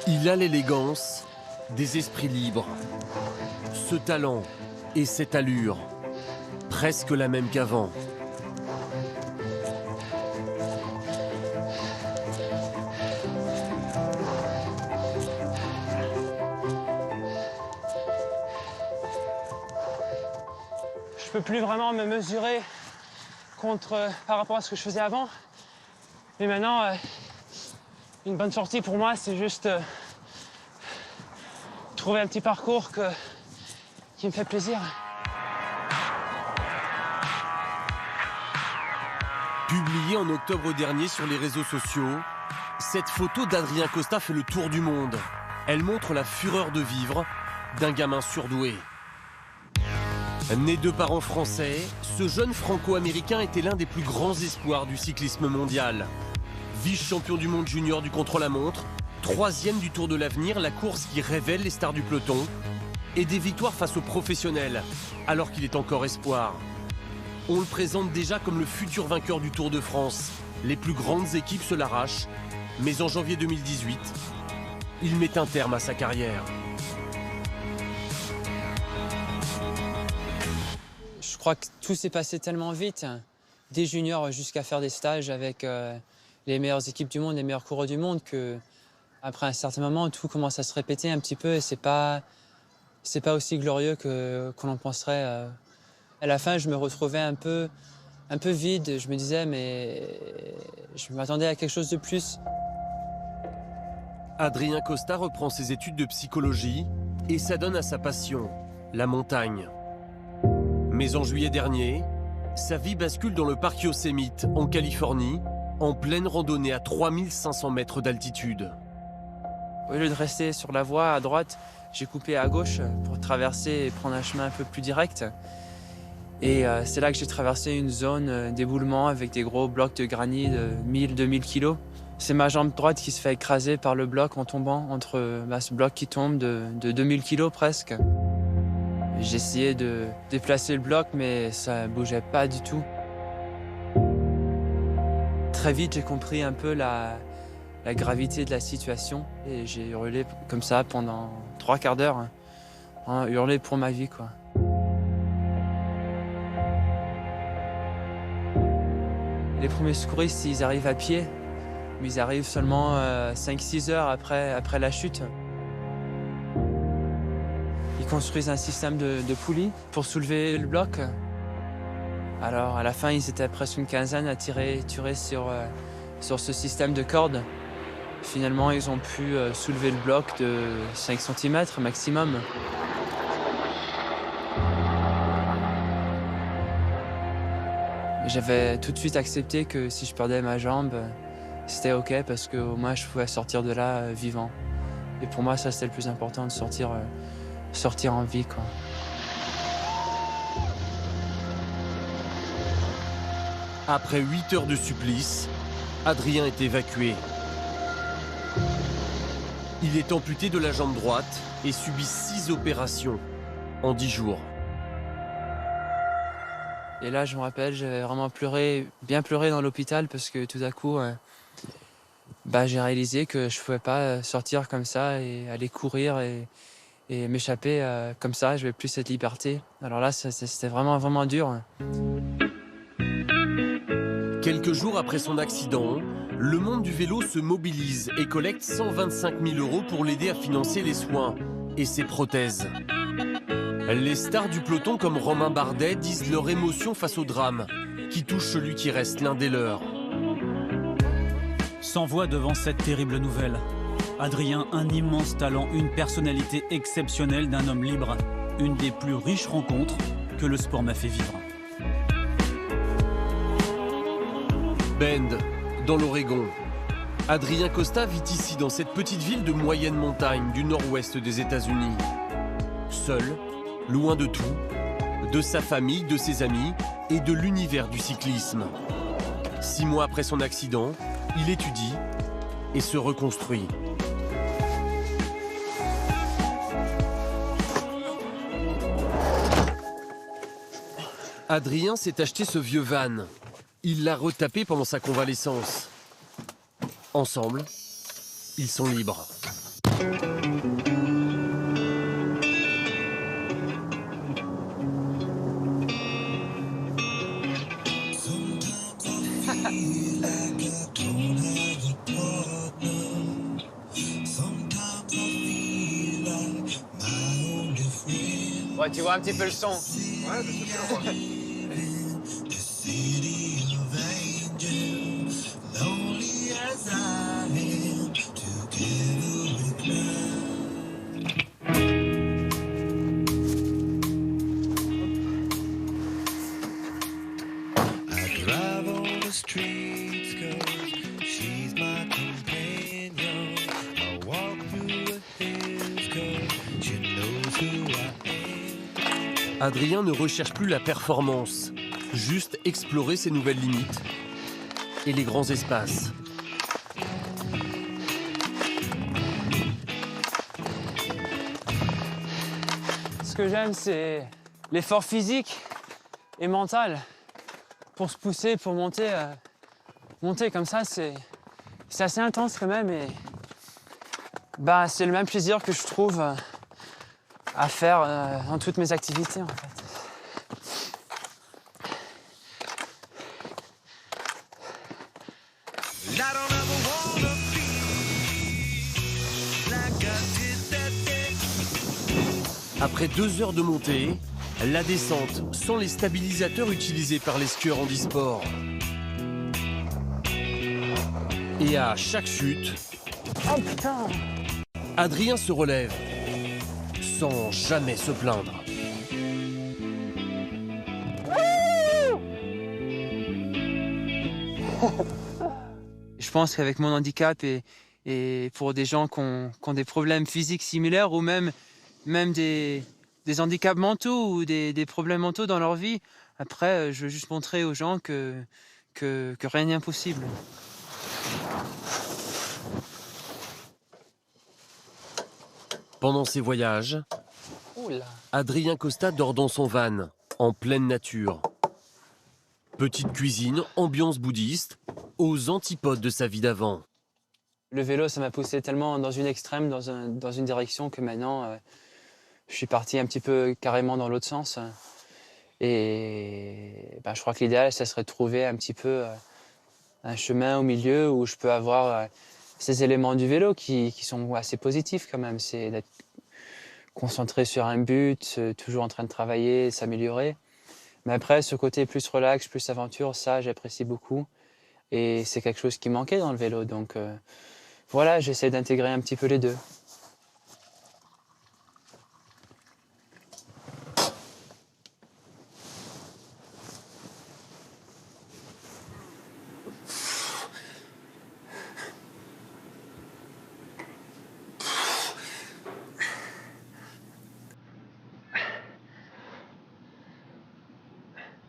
Il a l'élégance des esprits libres, ce talent et cette allure, presque la même qu'avant. Je peux plus vraiment me mesurer par rapport à ce que je faisais avant. Mais maintenant, une bonne sortie pour moi, c'est juste trouver un petit parcours qui me fait plaisir. Publiée en octobre dernier sur les réseaux sociaux, cette photo d'Adrien Costa fait le tour du monde. Elle montre la fureur de vivre d'un gamin surdoué. Né de parents français, ce jeune franco-américain était l'un des plus grands espoirs du cyclisme mondial. Vice-champion du monde junior du contre-la-montre, 3e du Tour de l'Avenir, la course qui révèle les stars du peloton, et des victoires face aux professionnels, alors qu'il est encore espoir. On le présente déjà comme le futur vainqueur du Tour de France. Les plus grandes équipes se l'arrachent, mais en janvier 2018, il met un terme à sa carrière. Je crois que tout s'est passé tellement vite, des juniors jusqu'à faire des stages avec les meilleures équipes du monde, les meilleurs coureurs du monde, qu'après un certain moment, tout commence à se répéter un petit peu et c'est pas aussi glorieux qu'on en penserait. À la fin, je me retrouvais un peu vide. Je me disais, mais je m'attendais à quelque chose de plus. Adrien Costa reprend ses études de psychologie et s'adonne à sa passion, la montagne. Mais en juillet dernier, sa vie bascule dans le parc Yosemite, en Californie, en pleine randonnée à 3500 mètres d'altitude. Au lieu de rester sur la voie à droite, j'ai coupé à gauche pour traverser et prendre un chemin un peu plus direct. Et c'est là que j'ai traversé une zone d'éboulement avec des gros blocs de granit de 1000-2000 kilos. C'est ma jambe droite qui se fait écraser par le bloc en tombant entre ce bloc qui tombe de 2000 kilos presque. J'ai essayé de déplacer le bloc, mais ça ne bougeait pas du tout. Très vite, j'ai compris un peu la gravité de la situation et j'ai hurlé comme ça pendant 3 quarts d'heure, hurlé pour ma vie, quoi. Les premiers secouristes, ils arrivent à pied, mais ils arrivent seulement 5-6 heures après la chute. Ils construisent un système de poulies pour soulever le bloc. Alors, à la fin, ils étaient presque une quinzaine à tirer sur ce système de cordes. Finalement, ils ont pu soulever le bloc de 5 cm maximum. J'avais tout de suite accepté que si je perdais ma jambe, c'était OK parce qu'au moins je pouvais sortir de là vivant. Et pour moi, ça, c'était le plus important, de sortir en vie, quoi. Après 8 heures de supplice, Adrien est évacué. Il est amputé de la jambe droite et subit 6 opérations en 10 jours. Et là, je me rappelle, j'avais vraiment bien pleuré dans l'hôpital parce que tout à coup, j'ai réalisé que je ne pouvais pas sortir comme ça et aller courir et m'échapper comme ça. Je n'avais plus cette liberté. Alors là, c'était vraiment, vraiment dur. Quelques jours après son accident, le monde du vélo se mobilise et collecte 125 000 € pour l'aider à financer les soins et ses prothèses. Les stars du peloton comme Romain Bardet disent leur émotion face au drame qui touche celui qui reste l'un des leurs. Sans voix devant cette terrible nouvelle. Adrien, un immense talent, une personnalité exceptionnelle d'un homme libre. Une des plus riches rencontres que le sport m'a fait vivre. Bend, dans l'Oregon. Adrien Costa vit ici dans cette petite ville de moyenne montagne du nord-ouest des États-Unis. Seul, loin de tout, de sa famille, de ses amis et de l'univers du cyclisme. 6 mois après son accident, il étudie et se reconstruit. Adrien s'est acheté ce vieux van. Il l'a retapé pendant sa convalescence. Ensemble, ils sont libres. Ouais, tu vois un petit peu le son. Ouais, mais c'est sûr. Ouais. Adrien ne recherche plus la performance, juste explorer ses nouvelles limites et les grands espaces. Ce que j'aime, c'est l'effort physique et mental pour se pousser, pour monter. Monter comme ça, c'est assez intense quand même. Et bah, c'est le même plaisir que je trouve à faire dans toutes mes activités en fait. Après 2 heures de montée, la descente sans les stabilisateurs utilisés par les skieurs handisport. Et à chaque chute, Oh putain! Adrien se relève sans jamais se plaindre. Je pense qu'avec mon handicap et pour des gens qui ont des problèmes physiques similaires ou même des handicaps mentaux ou des problèmes mentaux dans leur vie, après, je veux juste montrer aux gens que rien n'est impossible. Pendant ses voyages, Oula. Adrien Costa dort dans son van, en pleine nature. Petite cuisine, ambiance bouddhiste, aux antipodes de sa vie d'avant. Le vélo, ça m'a poussé tellement dans une extrême, dans une direction que maintenant, je suis parti un petit peu carrément dans l'autre sens. Et ben, je crois que l'idéal, ça serait de trouver un petit peu un chemin au milieu où je peux avoir ces éléments du vélo qui sont assez positifs quand même. C'est d'être concentré sur un but, toujours en train de travailler, s'améliorer. Mais après, ce côté plus relax, plus aventure, ça, j'apprécie beaucoup. Et c'est quelque chose qui manquait dans le vélo. Donc voilà, j'essaie d'intégrer un petit peu les deux.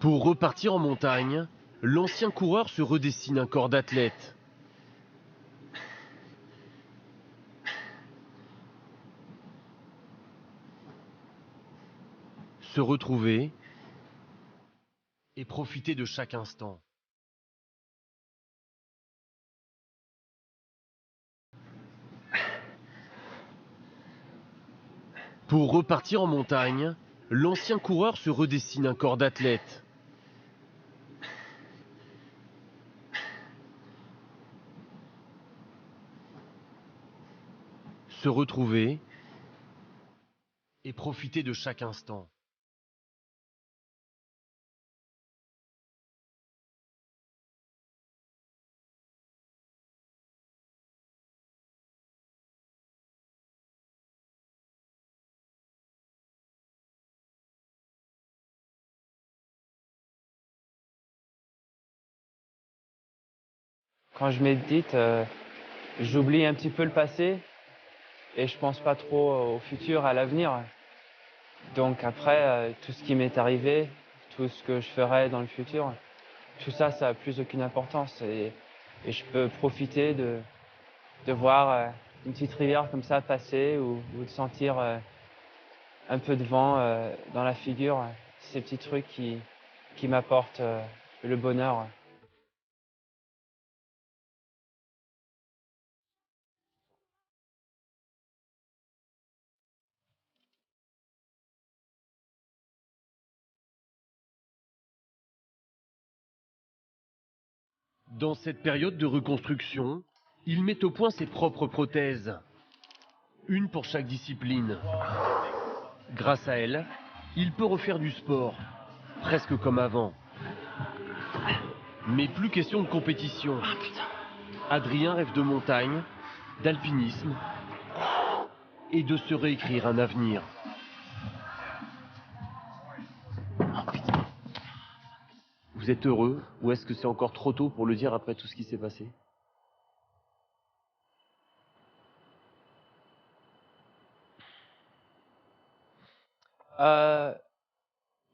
Pour repartir en montagne, l'ancien coureur se redessine un corps d'athlète. Se retrouver et profiter de chaque instant. Pour repartir en montagne, l'ancien coureur se redessine un corps d'athlète. Se retrouver et profiter de chaque instant. Quand je médite, j'oublie un petit peu le passé et je pense pas trop au futur, à l'avenir. Donc après, tout ce qui m'est arrivé, tout ce que je ferai dans le futur, tout ça, ça a plus aucune importance. Et je peux profiter de voir une petite rivière comme ça passer ou de sentir un peu de vent dans la figure. Ces petits trucs qui m'apportent le bonheur. Dans cette période de reconstruction, il met au point ses propres prothèses. Une pour chaque discipline. Grâce à elle, il peut refaire du sport, presque comme avant. Mais plus question de compétition. Adrien rêve de montagne, d'alpinisme et de se réécrire un avenir. Vous êtes heureux ou est-ce que c'est encore trop tôt pour le dire après tout ce qui s'est passé?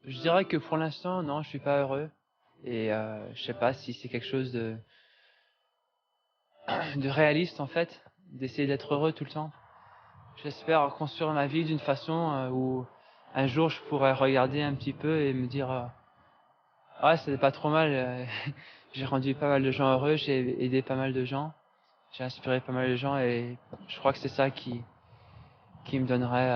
Je dirais que pour l'instant, non, je suis pas heureux. Et je sais pas si c'est quelque chose de réaliste en fait, d'essayer d'être heureux tout le temps. J'espère construire ma vie d'une façon où un jour je pourrais regarder un petit peu et me dire ouais, c'était pas trop mal. J'ai rendu pas mal de gens heureux, j'ai aidé pas mal de gens, j'ai inspiré pas mal de gens et je crois que c'est ça qui me donnerait